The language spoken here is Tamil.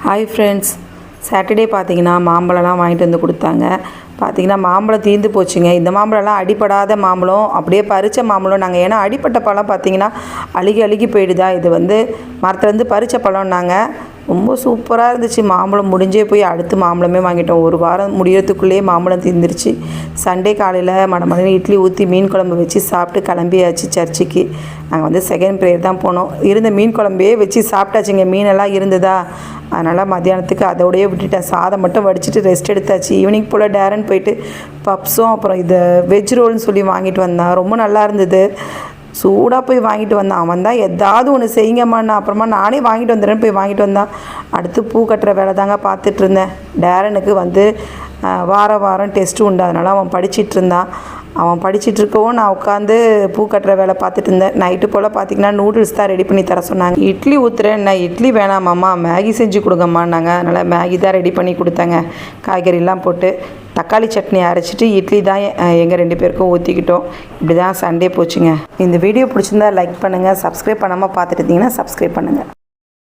ஹாய் ஃப்ரெண்ட்ஸ், சாட்டர்டே பார்த்தீங்கன்னா மாம்பழம்லாம் வாங்கிட்டு வந்து கொடுத்தாங்க. பார்த்தீங்கன்னா மாம்பழம் தீர்ந்து போச்சுங்க. இந்த மாம்பழம்லாம் அடிப்படாத மாம்பழம், அப்படியே பறித்த மாம்பழம். நாங்கள் ஏன்னா அடிப்பட்ட பழம் பார்த்தீங்கன்னா அழுகி போயிடுதா. இது வந்து மரத்துலேருந்து பறித்த பழம். நாங்கள் ரொம்ப சூப்பராக இருந்துச்சு. மாம்பழம் முடிஞ்சே போய் அடுத்து மாம்பழமே வாங்கிட்டோம். ஒரு வாரம் முடியறதுக்குள்ளேயே மாம்பழம் தீர்ந்துருச்சு. சண்டே காலையில் மடமடன்னு இட்லி ஊற்றி மீன் குழம்பு வச்சு சாப்பிட்டு கிளம்பியாச்சு சர்ச்சுக்கு. நாங்கள் வந்து செகண்ட் ப்ரேயர் தான் போனோம். இருந்த மீன் குழம்பே வச்சு சாப்பிட்டாச்சுங்க. மீனெல்லாம் இருந்ததா, அதனால் மத்தியானத்துக்கு அதோடையே விட்டுட்டேன். சாதம் மட்டும் வடிச்சிட்டு ரெஸ்ட் எடுத்தாச்சு. ஈவினிங் போல் டேரன் போயிட்டு பப்ஸும் அப்புறம் இது வெஜ் ரோல்னு சொல்லி வாங்கிட்டு வந்தான். ரொம்ப நல்லா இருந்தது. சூடாக போய் வாங்கிட்டு வந்தான். அவன் தான் எதாவது ஒன்று செய்யுங்கம்மான்னு. அப்புறமா நானே வாங்கிட்டு வந்துடுறேன்னு போய் வாங்கிட்டு வந்தான். அடுத்து பூ கட்டுற வேலை தாங்க பார்த்துட்டு இருந்தேன். டேரனுக்கு வந்து வாரம் டெஸ்ட்டு உண்டு. அதனால் அவன் படிச்சிட்டு இருந்தான். அவன் படிச்சுட்டு இருக்கவும் நான் உட்காந்து பூ கட்டுற வேலை பார்த்துட்டு இருந்தேன். நைட்டு போல் பார்த்திங்கன்னா நூடுல்ஸ் தான் ரெடி பண்ணி தர சொன்னாங்க. இட்லி ஊற்றுறேன். நான் இட்லி வேணாமாம்மா, மேகி செஞ்சு கொடுங்கம்மான்னாங்க. அதனால் மேகி தான் ரெடி பண்ணி கொடுத்தாங்க. காய்கறிலாம் போட்டு தக்காளி சட்னி அரைச்சிட்டு இட்லி தான் எங்கள் 2 பேருக்கும் ஊற்றிக்கிட்டோம். இப்படி தான் சண்டே போச்சுங்க. இந்த வீடியோ பிடிச்சிருந்தா லைக் பண்ணுங்கள். சப்ஸ்கிரைப் பண்ணாமல் பார்த்துட்டு இருந்தீங்கன்னா சப்ஸ்கிரைப் பண்ணுங்கள்.